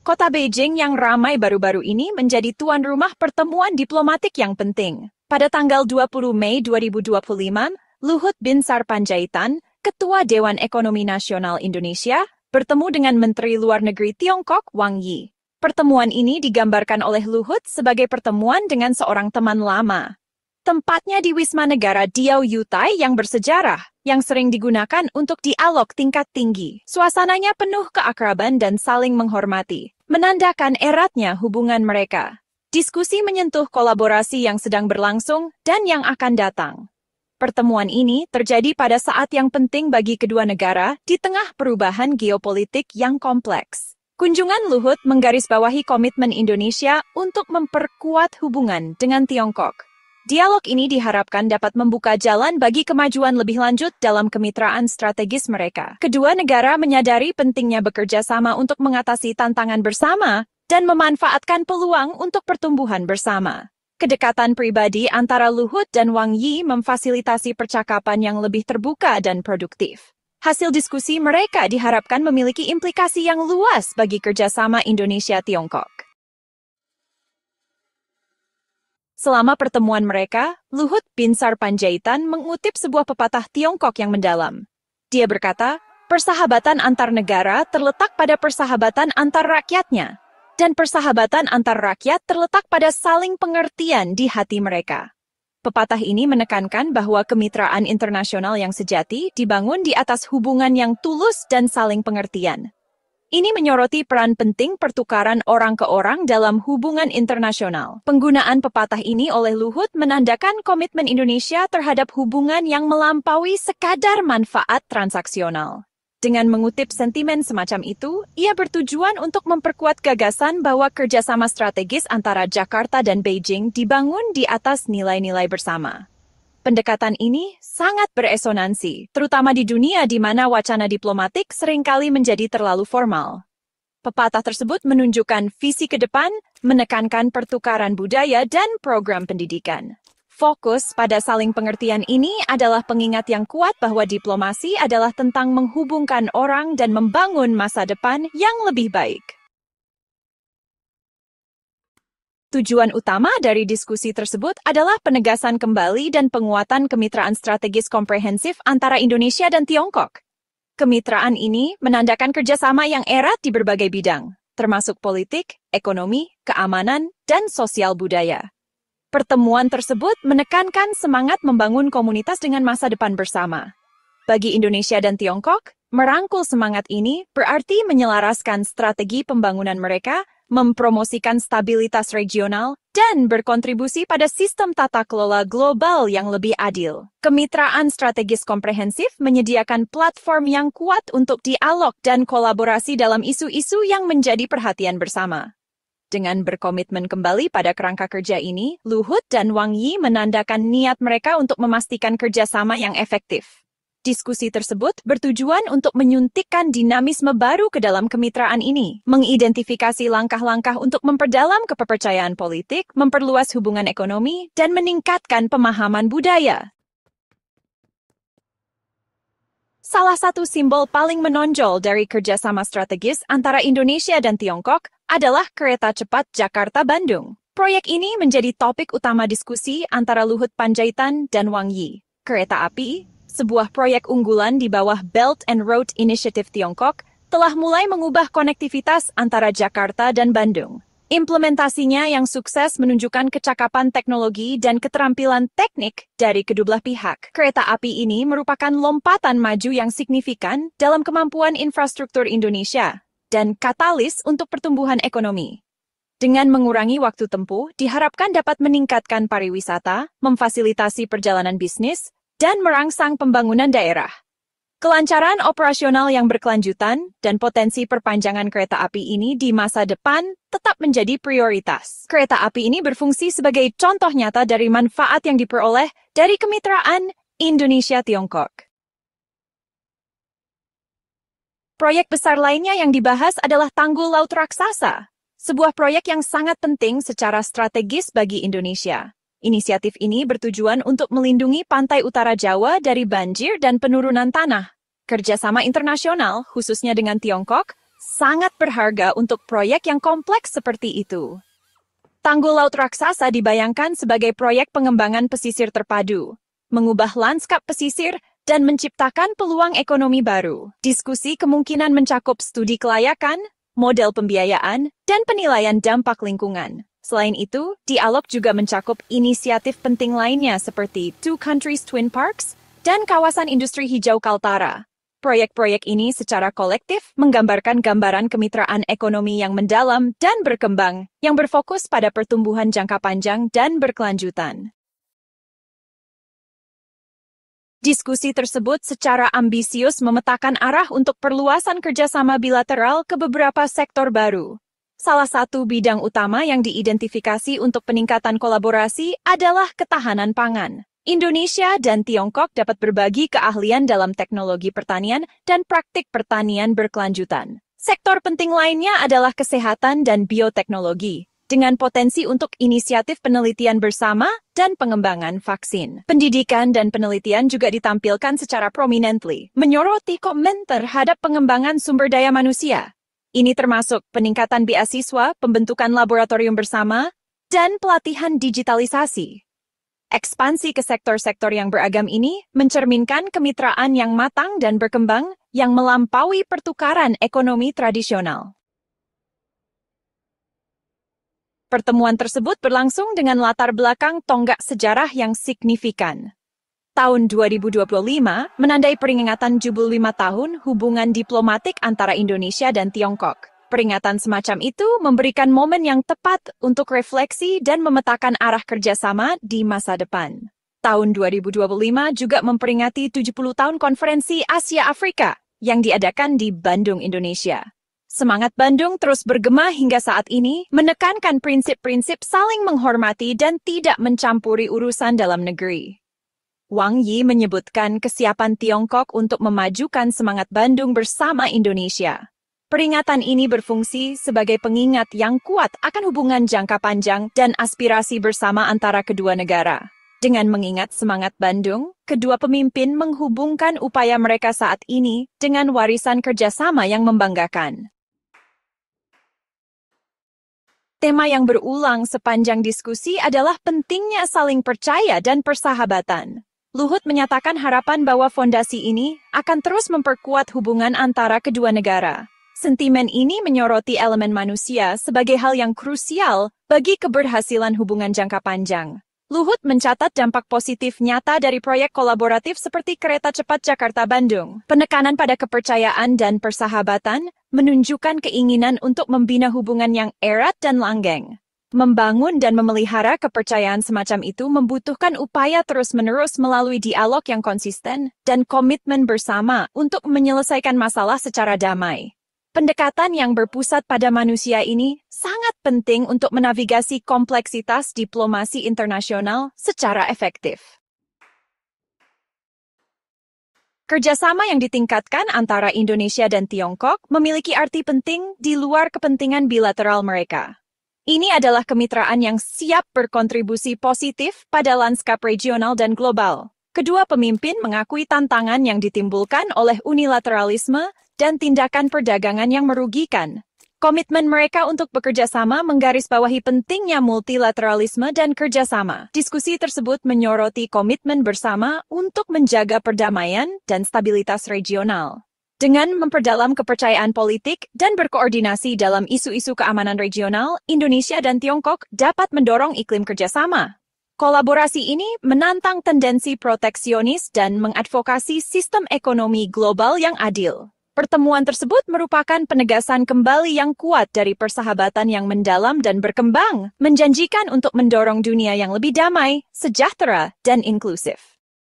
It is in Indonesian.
Kota Beijing yang ramai baru-baru ini menjadi tuan rumah pertemuan diplomatik yang penting. Pada tanggal 20 Mei 2025, Luhut Binsar Panjaitan, Ketua Dewan Ekonomi Nasional Indonesia, bertemu dengan Menteri Luar Negeri Tiongkok Wang Yi. Pertemuan ini digambarkan oleh Luhut sebagai pertemuan dengan seorang teman lama. Tempatnya di Wisma Negara Diaoyutai yang bersejarah, yang sering digunakan untuk dialog tingkat tinggi. Suasananya penuh keakraban dan saling menghormati, menandakan eratnya hubungan mereka. Diskusi menyentuh kolaborasi yang sedang berlangsung dan yang akan datang. Pertemuan ini terjadi pada saat yang penting bagi kedua negara di tengah perubahan geopolitik yang kompleks. Kunjungan Luhut menggarisbawahi komitmen Indonesia untuk memperkuat hubungan dengan Tiongkok. Dialog ini diharapkan dapat membuka jalan bagi kemajuan lebih lanjut dalam kemitraan strategis mereka. Kedua negara menyadari pentingnya bekerja sama untuk mengatasi tantangan bersama dan memanfaatkan peluang untuk pertumbuhan bersama. Kedekatan pribadi antara Luhut dan Wang Yi memfasilitasi percakapan yang lebih terbuka dan produktif. Hasil diskusi mereka diharapkan memiliki implikasi yang luas bagi kerjasama Indonesia-Tiongkok. Selama pertemuan mereka, Luhut Binsar Panjaitan mengutip sebuah pepatah Tiongkok yang mendalam. Dia berkata, persahabatan antar negara terletak pada persahabatan antar rakyatnya, dan persahabatan antar rakyat terletak pada saling pengertian di hati mereka. Pepatah ini menekankan bahwa kemitraan internasional yang sejati dibangun di atas hubungan yang tulus dan saling pengertian. Ini menyoroti peran penting pertukaran orang ke orang dalam hubungan internasional. Penggunaan pepatah ini oleh Luhut menandakan komitmen Indonesia terhadap hubungan yang melampaui sekadar manfaat transaksional. Dengan mengutip sentimen semacam itu, ia bertujuan untuk memperkuat gagasan bahwa kerjasama strategis antara Jakarta dan Beijing dibangun di atas nilai-nilai bersama. Pendekatan ini sangat beresonansi, terutama di dunia di mana wacana diplomatik seringkali menjadi terlalu formal. Pepatah tersebut menunjukkan visi ke depan, menekankan pertukaran budaya dan program pendidikan. Fokus pada saling pengertian ini adalah pengingat yang kuat bahwa diplomasi adalah tentang menghubungkan orang dan membangun masa depan yang lebih baik. Tujuan utama dari diskusi tersebut adalah penegasan kembali dan penguatan kemitraan strategis komprehensif antara Indonesia dan Tiongkok. Kemitraan ini menandakan kerjasama yang erat di berbagai bidang, termasuk politik, ekonomi, keamanan, dan sosial budaya. Pertemuan tersebut menekankan semangat membangun komunitas dengan masa depan bersama. Bagi Indonesia dan Tiongkok, merangkul semangat ini berarti menyelaraskan strategi pembangunan mereka, mempromosikan stabilitas regional, dan berkontribusi pada sistem tata kelola global yang lebih adil. Kemitraan strategis komprehensif menyediakan platform yang kuat untuk dialog dan kolaborasi dalam isu-isu yang menjadi perhatian bersama. Dengan berkomitmen kembali pada kerangka kerja ini, Luhut dan Wang Yi menandakan niat mereka untuk memastikan kerjasama yang efektif. Diskusi tersebut bertujuan untuk menyuntikkan dinamisme baru ke dalam kemitraan ini, mengidentifikasi langkah-langkah untuk memperdalam kepercayaan politik, memperluas hubungan ekonomi, dan meningkatkan pemahaman budaya. Salah satu simbol paling menonjol dari kerjasama strategis antara Indonesia dan Tiongkok adalah kereta cepat Jakarta-Bandung. Proyek ini menjadi topik utama diskusi antara Luhut Panjaitan dan Wang Yi. Kereta api, sebuah proyek unggulan di bawah Belt and Road Initiative Tiongkok, telah mulai mengubah konektivitas antara Jakarta dan Bandung. Implementasinya yang sukses menunjukkan kecakapan teknologi dan keterampilan teknik dari kedua belah pihak. Kereta api ini merupakan lompatan maju yang signifikan dalam kemampuan infrastruktur Indonesia dan katalis untuk pertumbuhan ekonomi. Dengan mengurangi waktu tempuh, diharapkan dapat meningkatkan pariwisata, memfasilitasi perjalanan bisnis, dan merangsang pembangunan daerah. Kelancaran operasional yang berkelanjutan dan potensi perpanjangan kereta api ini di masa depan tetap menjadi prioritas. Kereta api ini berfungsi sebagai contoh nyata dari manfaat yang diperoleh dari kemitraan Indonesia-Tiongkok. Proyek besar lainnya yang dibahas adalah Tanggul Laut Raksasa, sebuah proyek yang sangat penting secara strategis bagi Indonesia. Inisiatif ini bertujuan untuk melindungi pantai utara Jawa dari banjir dan penurunan tanah. Kerjasama internasional, khususnya dengan Tiongkok, sangat berharga untuk proyek yang kompleks seperti itu. Tanggul Laut Raksasa dibayangkan sebagai proyek pengembangan pesisir terpadu, mengubah lanskap pesisir, dan menciptakan peluang ekonomi baru. Diskusi kemungkinan mencakup studi kelayakan, model pembiayaan, dan penilaian dampak lingkungan. Selain itu, dialog juga mencakup inisiatif penting lainnya seperti Two Countries Twin Parks dan kawasan industri hijau Kaltara. Proyek-proyek ini secara kolektif menggambarkan gambaran kemitraan ekonomi yang mendalam dan berkembang, yang berfokus pada pertumbuhan jangka panjang dan berkelanjutan. Diskusi tersebut secara ambisius memetakan arah untuk perluasan kerjasama bilateral ke beberapa sektor baru. Salah satu bidang utama yang diidentifikasi untuk peningkatan kolaborasi adalah ketahanan pangan. Indonesia dan Tiongkok dapat berbagi keahlian dalam teknologi pertanian dan praktik pertanian berkelanjutan. Sektor penting lainnya adalah kesehatan dan bioteknologi, dengan potensi untuk inisiatif penelitian bersama dan pengembangan vaksin. Pendidikan dan penelitian juga ditampilkan secara prominently, menyoroti komen terhadap pengembangan sumber daya manusia. Ini termasuk peningkatan beasiswa, pembentukan laboratorium bersama, dan pelatihan digitalisasi. Ekspansi ke sektor-sektor yang beragam ini mencerminkan kemitraan yang matang dan berkembang yang melampaui pertukaran ekonomi tradisional. Pertemuan tersebut berlangsung dengan latar belakang tonggak sejarah yang signifikan. Tahun 2025 menandai peringatan jubel 5 tahun hubungan diplomatik antara Indonesia dan Tiongkok. Peringatan semacam itu memberikan momen yang tepat untuk refleksi dan memetakan arah kerjasama di masa depan. Tahun 2025 juga memperingati 70 tahun Konferensi Asia Afrika yang diadakan di Bandung, Indonesia. Semangat Bandung terus bergema hingga saat ini, menekankan prinsip-prinsip saling menghormati dan tidak mencampuri urusan dalam negeri. Wang Yi menyebutkan kesiapan Tiongkok untuk memajukan semangat Bandung bersama Indonesia. Peringatan ini berfungsi sebagai pengingat yang kuat akan hubungan jangka panjang dan aspirasi bersama antara kedua negara. Dengan mengingat semangat Bandung, kedua pemimpin menghubungkan upaya mereka saat ini dengan warisan kerjasama yang membanggakan. Tema yang berulang sepanjang diskusi adalah pentingnya saling percaya dan persahabatan. Luhut menyatakan harapan bahwa fondasi ini akan terus memperkuat hubungan antara kedua negara. Sentimen ini menyoroti elemen manusia sebagai hal yang krusial bagi keberhasilan hubungan jangka panjang. Luhut mencatat dampak positif nyata dari proyek kolaboratif seperti kereta cepat Jakarta-Bandung. Penekanan pada kepercayaan dan persahabatan menunjukkan keinginan untuk membina hubungan yang erat dan langgeng. Membangun dan memelihara kepercayaan semacam itu membutuhkan upaya terus-menerus melalui dialog yang konsisten dan komitmen bersama untuk menyelesaikan masalah secara damai. Pendekatan yang berpusat pada manusia ini sangat penting untuk menavigasi kompleksitas diplomasi internasional secara efektif. Kerjasama yang ditingkatkan antara Indonesia dan Tiongkok memiliki arti penting di luar kepentingan bilateral mereka. Ini adalah kemitraan yang siap berkontribusi positif pada lanskap regional dan global. Kedua pemimpin mengakui tantangan yang ditimbulkan oleh unilateralisme dan tindakan perdagangan yang merugikan. Komitmen mereka untuk bekerja sama menggarisbawahi pentingnya multilateralisme dan kerjasama. Diskusi tersebut menyoroti komitmen bersama untuk menjaga perdamaian dan stabilitas regional. Dengan memperdalam kepercayaan politik dan berkoordinasi dalam isu-isu keamanan regional, Indonesia dan Tiongkok dapat mendorong iklim kerjasama. Kolaborasi ini menantang tendensi proteksionis dan mengadvokasi sistem ekonomi global yang adil. Pertemuan tersebut merupakan penegasan kembali yang kuat dari persahabatan yang mendalam dan berkembang, menjanjikan untuk mendorong dunia yang lebih damai, sejahtera, dan inklusif.